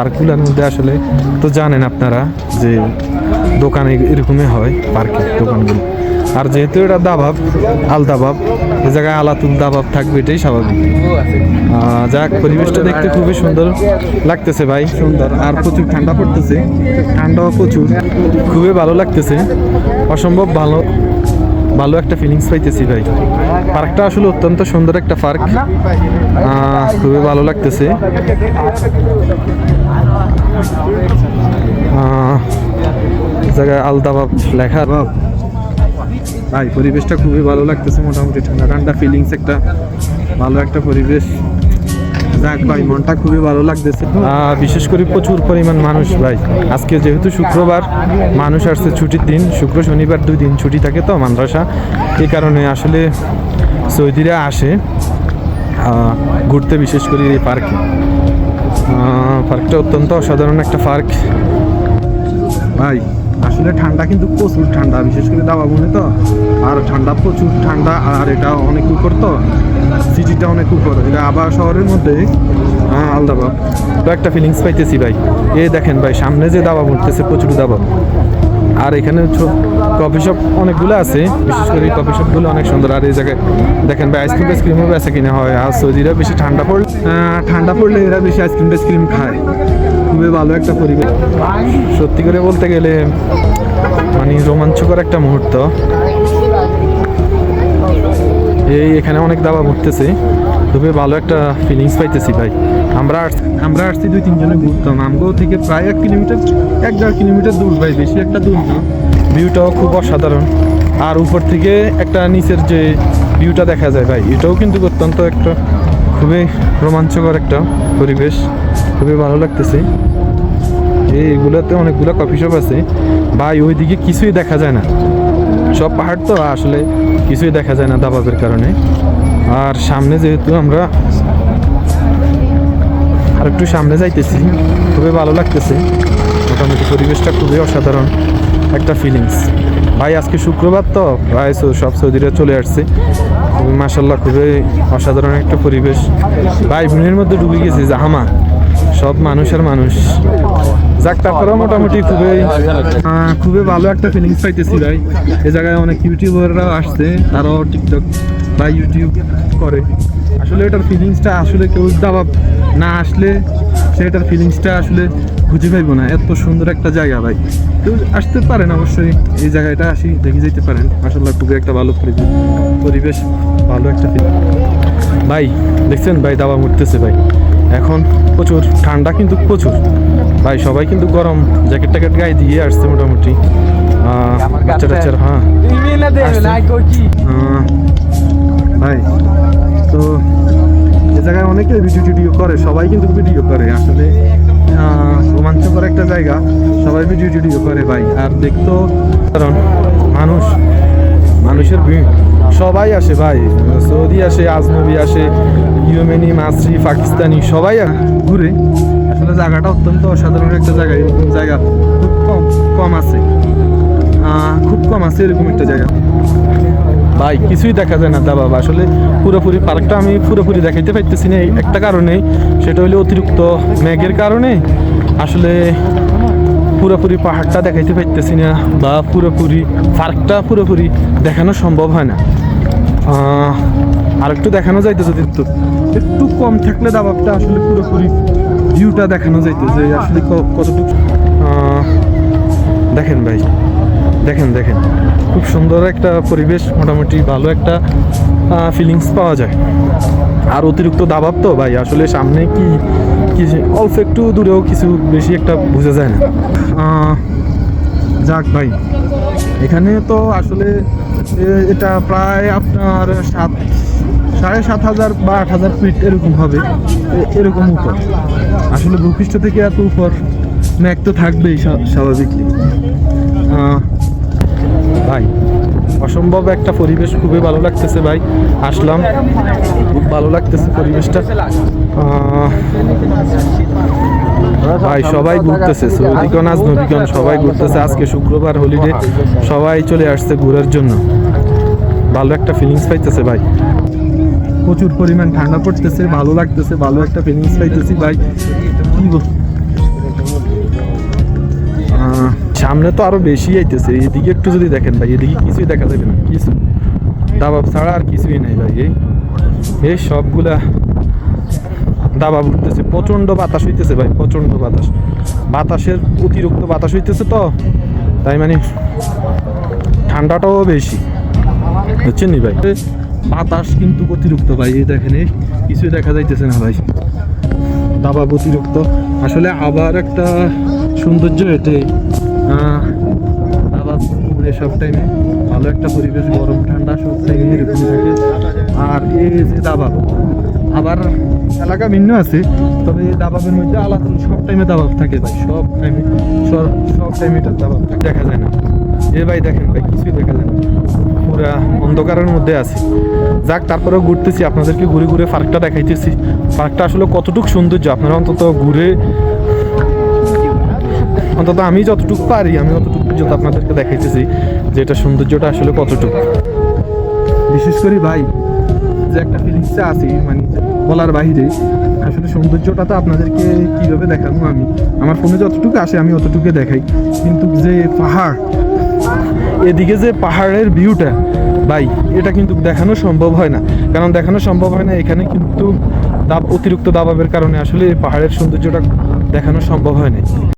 পার্কগুলোর মধ্যে আসলে তো জানেন আপনারা যে দোকানে এরকমই হয় পার্কের দোকানগুলো। আর যেহেতু এটা দাবাব, আল দাবাব, এই জায়গায় আলাতুল দাবাব থাকবে, এটাই স্বাভাবিক। যাক, পরিবেশটা দেখতে খুবই সুন্দর লাগতেছে ভাই, সুন্দর। আর প্রচুর ঠান্ডা পড়তেছে, ঠান্ডাও প্রচুর, খুবই ভালো লাগতেছে, অসম্ভব ভালো ভালো একটা ফিলিংস পাইতেছি ভাই। পার্কটা আসলে অত্যন্ত সুন্দর একটা পার্ক, খুবই ভালো লাগতেছে। জায়গায় আলদাবাব লেখা ভাই, পরিবেশটা খুবই ভালো লাগতেছে, মোটামুটি ঠান্ডা ঠান্ডা ফিলিংস, একটা ভালো একটা পরিবেশ। যাক ভাই, মনটা খুবই ভালো লাগতেছে। বিশেষ করে প্রচুর পরিমাণ মানুষ ভাই, আজকে যেহেতু শুক্রবার, মানুষ আসছে ছুটির দিন, শুক্র শনিবার 2 দিন ছুটি থাকে তো মাদ্রাসা, এই কারণে আসলে সৌদিরা আসে ঘুরতে, বিশেষ করে এই পার্কে। পার্কটা অত্যন্ত অসাধারণ একটা পার্ক ভাই। আসলে ঠান্ডা কিন্তু প্রচুর ঠান্ডা, বিশেষ করে দাবাবনে তো, আর ঠান্ডা প্রচুর ঠান্ডা। আর এটা অনেক উপর তো, সিটিটা অনেক উপর, এটা আবার শহরের মধ্যে আলদাবাব। তো একটা ফিলিংস পাইতেছি ভাই। এই দেখেন ভাই, সামনে যে দাবা উঠতেছে, প্রচুর দাবা। আর এখানে কফি শপ অনেকগুলো আছে, বিশেষ করে এই কফি শপগুলো অনেক সুন্দর। আর এই জায়গায় দেখেন ভাই, আইসক্রিমও বেচা কিনা হয়। আর সৌদিরা বেশি ঠান্ডা পড়লে এরা বেশি আইসক্রিম খায়। খুবই ভালো একটা পরিবেশ, সত্যি করে বলতে গেলে মানে রোমাঞ্চকর একটা মুহূর্ত। এখানে অনেক দাবা উঠতেছে, খুবই ভালো একটা ফিলিংস পাইতেছি ভাই। আমরা আসছি 2-3 জনে ঘুরতাম, আমগাঁও থেকে প্রায় 1-1.5 কিলোমিটার দূর ভাই, বেশি একটা দূর না। ভিউটাও খুব অসাধারণ। আর উপর থেকে একটা নিচের যে ভিউটা দেখা যায় ভাই, এটাও কিন্তু অত্যন্ত একটা খুবই রোমাঞ্চকর একটা পরিবেশ, খুবই ভালো লাগতেছে। এইগুলোতে অনেকগুলো কফি শপ আছে ভাই, ওইদিকে কিছুই দেখা যায় না, সব পাহাড় তো, আসলে কিছুই দেখা যায় না দাবাবের কারণে। আর সামনে যেহেতু আমরা আর একটু সামনে যাইতেছি, খুবই ভালো লাগতেছে, মোটামুটি পরিবেশটা খুবই অসাধারণ একটা ফিলিংস ভাই। আজকে শুক্রবার তো, প্রায় সব সৌদিরা চলে আসছে, খুবই মাশাআল্লাহ, খুবই অসাধারণ একটা পরিবেশ ভাই। ভিড়ের মধ্যে ডুবে গেছে জাহামা, সব মানুষের মানুষ। যাক, তারপরেও মোটামুটি খুবই ভালো একটা ফিলিংস পাইতেছি ভাই। এই জায়গায় অনেক ইউটিউবাররাও আসছে, তারাও টিকটক বা ইউটিউব করে। আসলে এটার ফিলিংসটা আসলে কেউ দাবাব না আসলে সেটার ফিলিংসটা আসলে খুঁজে পাইবো না। এত সুন্দর একটা জায়গা ভাই, কেউ আসতে পারেন অবশ্যই, এই জায়গাটা আসি দেখে যেতে পারেন। আসলে খুবই একটা ভালো পরিবেশ, ভালো একটা ফিলিং ভাই। দেখছেন ভাই, দাবা উঠতেছে ভাই, এখন প্রচুর ঠান্ডা, কিন্তু প্রচুর ভাই, সবাই কিন্তু গরম জ্যাকেট ট্যাকেট গায়ে দিয়ে আসছে মোটামুটি। বাচ্চা হ্যাঁ ভাই। তো এ জায়গায় অনেকে ভিডিও করে, সবাই কিন্তু ভিডিও করে, আসলে রোমাঞ্চকর একটা জায়গা, সবাই ভিডিও করে ভাই। আর দেখতো কারণ মানুষের ভিড়, সবাই আসে ভাই, সৌদি আসে, আজনবী আসে, ইয়েমেনি, মাসরি, পাকিস্তানি, সবাই ঘুরে। আসলে জায়গাটা অত্যন্ত অসাধারণ একটা জায়গা, এরকম জায়গা খুব কম আছে, খুব কম আছে এরকম একটা জায়গা ভাই। কিছুই দেখা যায় না দাবাব, আসলে পুরোপুরি পার্কটা আমি পুরোপুরি দেখাইতে পারতেছি না একটা কারণেই, সেটা হলো অতিরিক্ত মেঘের কারণে আসলে পুরোপুরি পাহাড়টা দেখাইতে পারতেছি না, বা পুরোপুরি পার্কটা পুরোপুরি দেখানো সম্ভব হয় না। আর একটু দেখানো যাইতো, যদি একটু কম থাকলে দাবাবটা আসলে পুরোপুরি ভিউটা দেখানো যাইতো, যে আসলে কতটুকু। দেখেন ভাই, দেখেন খুব সুন্দর একটা পরিবেশ, মোটামুটি ভালো একটা ফিলিংস পাওয়া যায়। আর অতিরিক্ত দাবাব তো ভাই, আসলে সামনে কি অল্প একটু দূরেও কিছু বেশি একটা বোঝা যায় না। যাক ভাই, এখানে তো আসলে এটা প্রায় আপনার 7,500 বা 8,000 ফিট এরকম হবে, এরকম উপর। আসলে ভূপৃষ্ঠ থেকে এত উপর মেঘ তো থাকবেই স্বাভাবিকলি ভাই। অসম্ভব একটা পরিবেশ, খুবই ভালো লাগতেছে ভাই, আসলাম, খুব ভালো লাগতেছে পরিবেশটা ভাই। সবাই ঘুরতেছে, সৌদিগণ আজনবীগণ সবাই ঘুরতেছে, আজকে শুক্রবার হলিডে, সবাই চলে আসছে ঘোরার জন্য। ভালো একটা ফিলিংস পাইতেছে ভাই, প্রচুর পরিমাণ ঠান্ডা পড়তেছে, ভালো লাগতেছে, ভালো একটা ফিলিংস পাইতেছি ভাই। কি সামনে তো আরো বেশি আইতেছে, এদিকে একটু যদি দেখেন ভাই, এদিকে কিছুই দেখা যাবে না, কিছু দাবাব ছাড়া আর কিছুই নাই ভাই। এই সবগুলা দাবাব উঠতেছে, প্রচন্ড বাতাস হইতেছে ভাই, প্রচন্ড বাতাস, বাতাসের অতিরিক্ত বাতাস হইতেছে তো, তাই মানে ঠান্ডাটাও বেশি, বুঝছেন নি ভাই। বাতাস কিন্তু অতিরিক্ত ভাই, এই দেখেন এই কিছুই দেখা যাইতেছে না ভাই, দাবাব অতিরিক্ত। আসলে আবার একটা সৌন্দর্য এটাই, দাবাব পুকুরে সব টাইমে ভালো একটা পরিবেশ, গরম ঠান্ডা সব টাইমে এরকম থাকে। আর এই যে দাবাব আবার এলাকা ভিন্ন আছে, তবে এই দাবাবের মধ্যে আলাদা সব টাইমে দাবাব থাকে ভাই, সব টাইমে সব টাইমে এটা দাবাব থাকে, দেখা যায় না। এ ভাই দেখেন ভাই, কিছুই দেখা যায় না, পুরা অন্ধকারের মধ্যে আছে। যাক, তারপরেও ঘুরতেছি, আপনাদেরকে ঘুরে ঘুরে পার্কটা দেখাইতেছি। পার্কটা আসলে কতটুকু সৌন্দর্য আপনারা অন্তত ঘুরে, অন্তত আমি যতটুকু পারি আমি অতটুকু যত আপনাদেরকে দেখাইতেছি যে এটা সৌন্দর্যটা আসলে কতটুকু। বিশেষ করে ভাই যে একটা ফিলিংসটা আছে, মানে বলার বাইরে, আসলে সৌন্দর্যটা তো আপনাদেরকে কীভাবে দেখাবো, আমি আমার ফোনে যতটুকু আসে আমি অতটুকু দেখাই, কিন্তু যে পাহাড়, এদিকে যে পাহাড়ের ভিউটা ভাই, এটা কিন্তু দেখানো সম্ভব হয় না। কারণ দেখানো সম্ভব হয় না এখানে কিন্তু অতিরিক্ত দাবাবের কারণে আসলে পাহাড়ের সৌন্দর্যটা দেখানো সম্ভব হয় না।